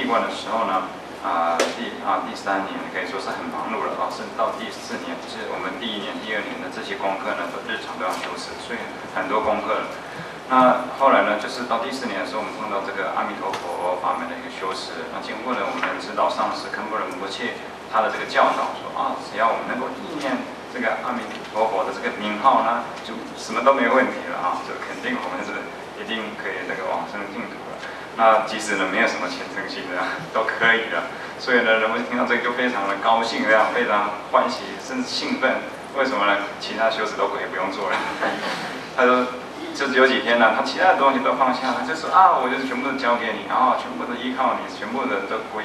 观的时候呢，第3年可以说是很忙碌了啊，甚至到第4年，就是我们第1年、第2年的这些功课呢，都日常都要修持，所以很多功课了。那后来呢，就是到第4年的时候，我们碰到这个阿弥陀佛法门的一个修持。那经过呢，我们指导上师卡卢仁波切他的这个教导说只要我们能够意念这个阿弥陀佛的这个名号呢，就什么都没有问题了就肯定我们是一定可以这个往生净土了。那即使呢没有什么虔诚心的都可以了。所以呢，人们听到这个就非常的高兴，这样非常欢喜，甚至兴奋。为什么呢？其他修持都可以不用做了。他说。就是有几天呢，他其他的东西都放下了，就说我就是全部都交给你，然后全部都依靠你，全部的都归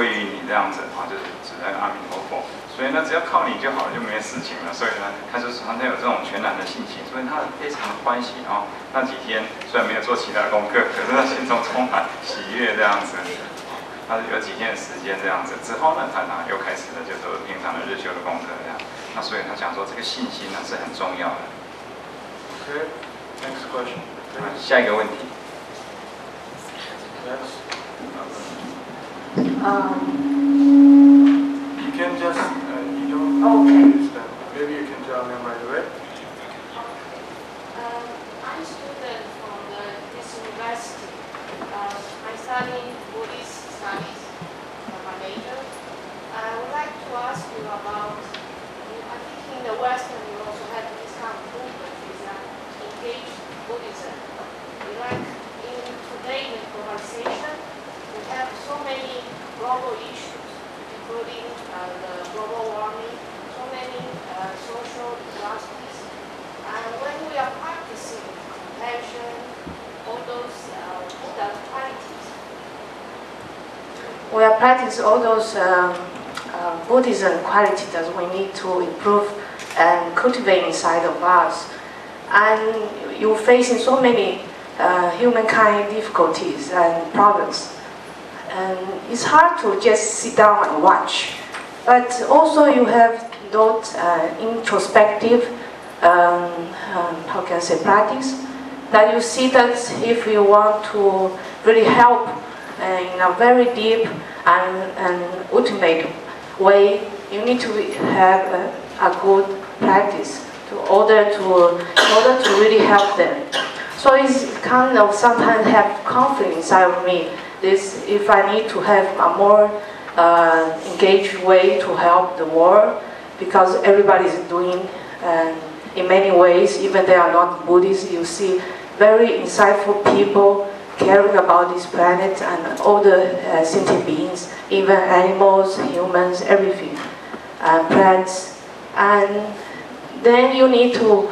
于你这样子就是指那个阿弥陀佛。所以呢，只要靠你就好了，就没事情了。所以呢，他就是常常有这种全然的信心，所以他非常的欢喜那几天虽然没有做其他的功课，可是他心中充满喜悦这样子。他有几天的时间这样子之后呢，他又开始了就是平常的日修的功课这样。那所以他讲说这个信心呢是很重要的。Okay. Next question. 下一个问题。Yes. You can just you don't understand. Maybe you can tell them right away. I'm a student from this university. I study Buddhist studies for my major. I would like to ask you about. I think in the Western you also have this kind of movement. Engage Buddhism. Like in today in globalization, we have so many global issues, including the global warming, so many social injustices. And when we are practicing compassion, all those Buddha qualities, we are practicing all those Buddhism qualities that we need to improve and cultivate inside of us. And you're facing so many humankind difficulties and problems. And it's hard to just sit down and watch. But also you have those introspective, how can I say, practice, that you see that if you want to really help in a very deep and ultimate way, you need to have a good practice. In order to really help them. So it's kind of sometimes have conflict inside of me. This if I need to have a more engaged way to help the world, because everybody is doing in many ways, even they are not Buddhists, you see very insightful people caring about this planet and all the sentient beings, even animals, humans, everything, plants, and then you need to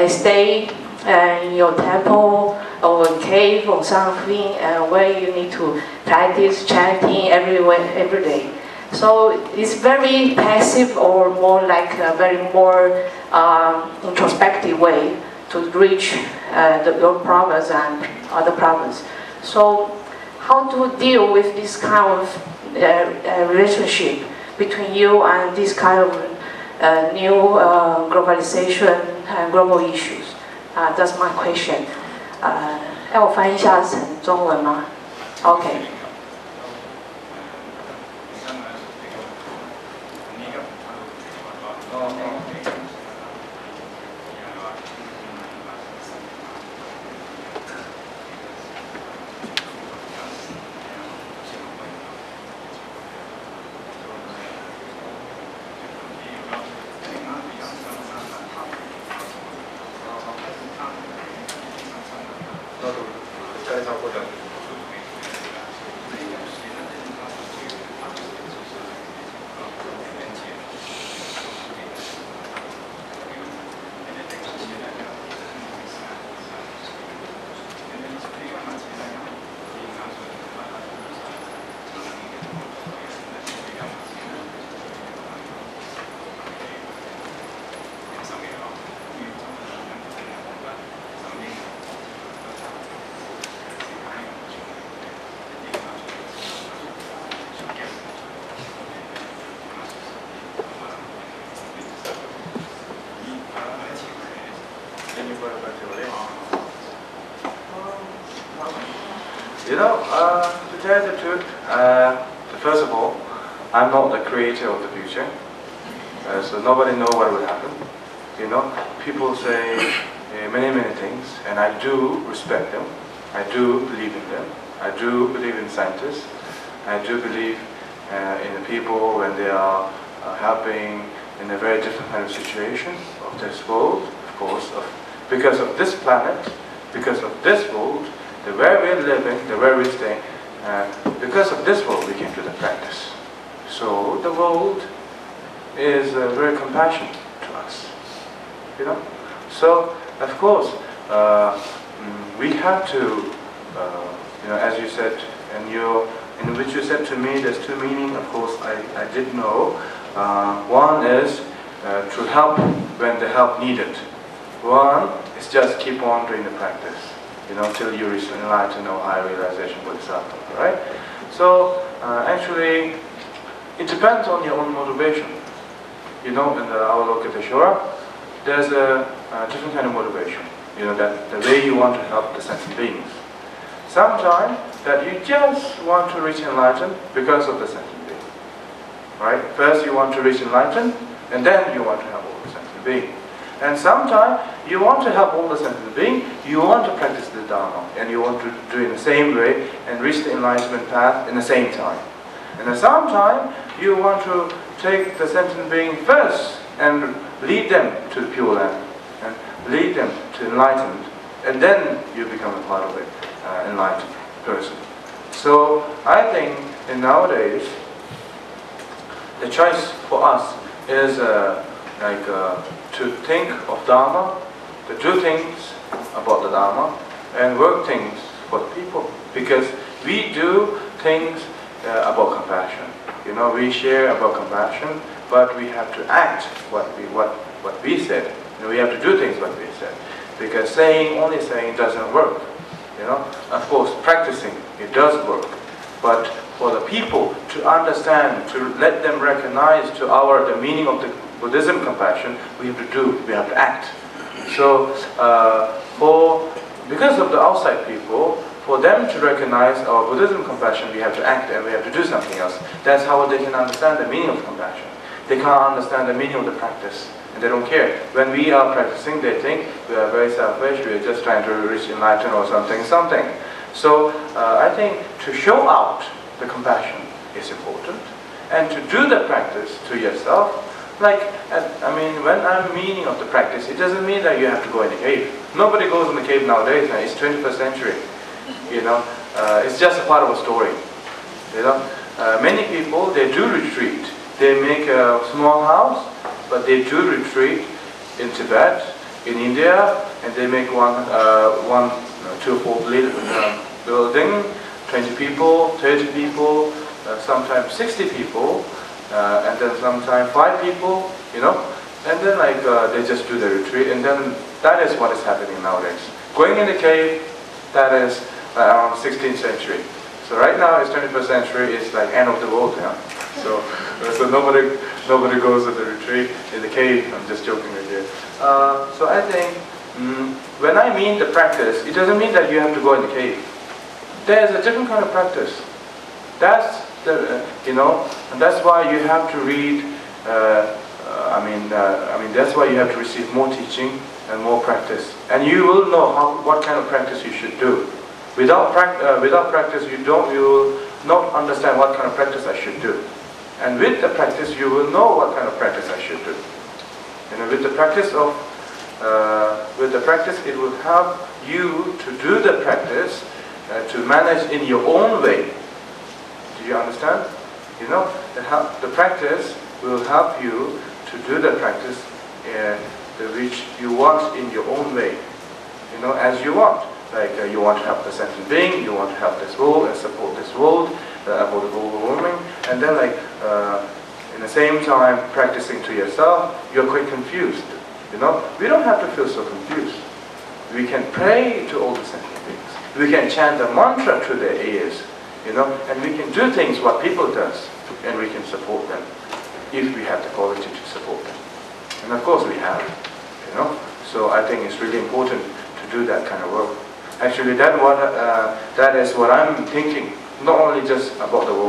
stay in your temple or cave or something where you need to practice chanting every day. So it's very passive or more like a very more introspective way to reach your problems and other problems. So how to deal with this kind of relationship between you and this kind of new globalization and global issues. That's my question. 要我翻译一下成中文吗 ？OK。tell the truth, first of all, I'm not the creator of the future, so nobody knows what will happen. You know, people say many things, and I do respect them. I do believe in them. I do believe in scientists. I do believe in the people when they are helping in a very different kind of situation of this world, of course, because of this planet, because of this world, the way we're living, the way we're staying, because of this world we can do the practice. So the world is very compassionate to us, you know. So of course we have to, you know, as you said, in which you said to me, there's two meanings. Of course, I did know. One is to help when the help needed. One is just keep on doing the practice, you know, till you reach enlightenment or high realization bodhisattva, right? So actually, it depends on your own motivation. You know, in our Lokateshvara, there's a different kind of motivation. You know, that the way you want to help the sentient beings. Sometimes that you just want to reach enlightenment because of the sentient being, right? First you want to reach enlightenment, and then you want to help all the sentient beings. And sometimes you want to help all the sentient beings, you want to practice the Dharma, and you want to do it in the same way and reach the enlightenment path in the same time. And at some time, you want to take the sentient being first and lead them to the Pure Land, and lead them to enlightenment, and then you become a part of it, enlightened person. So I think in nowadays, the choice for us is to think of Dharma, to do things about the Dharma, and work things for the people. Because we do things about compassion. You know, we share about compassion, but we have to act what we said. You know, we have to do things what we said. Because only saying doesn't work. You know, of course, practicing it does work, but for the people to understand, to let them recognize the meaning of the Buddhism compassion, we have to act. So, because of the outside people, for them to recognize our Buddhism compassion, we have to act and we have to do something else. That's how they can understand the meaning of compassion. They can't understand the meaning of the practice. And they don't care. When we are practicing, they think we are very selfish, we are just trying to reach enlightenment or something. So I think to show out the compassion is important. And to do the practice to yourself, like, I mean, when I'm meaning of the practice, it doesn't mean that you have to go in the cave. Nobody goes in the cave nowadays, it's 21st century. You know, it's just a part of a story. You know, many people, they do retreat. They make a small house, but they do retreat in Tibet, in India, and they make one 2-4 building, 20 people, 30 people, sometimes 60 people, and then sometimes 5 people, you know, and then they just do the retreat, and then that is what is happening nowadays. Going in the cave, that is around 16th century. So right now it's 21st century, it's like end of the world now. So nobody goes to the retreat in the cave. I'm just joking with you. So I think when I mean the practice, it doesn't mean that you have to go in the cave. There's a different kind of practice. That's the you know, and that's why you have to read. That's why you have to receive more teaching and more practice, and you will know what kind of practice you should do. Without practice, you will not understand what kind of practice I should do. And with the practice, you will know what kind of practice I should do. You know, with the practice, it will help you to do the practice, to manage in your own way. Do you understand? You know, the practice will help you to do the practice which you want in your own way. You know, as you want. Like you want to help the sentient being, you want to help this world and support this world, about the global warming, and then in the same time practicing to yourself, you're quite confused. You know, we don't have to feel so confused. We can pray to all the sentient beings. We can chant the mantra to their ears, you know, and we can do things what people does, and we can support them if we have the quality to support them. And of course we have, you know. So I think it's really important to do that kind of work. Actually, that is what I'm thinking not only just about the world.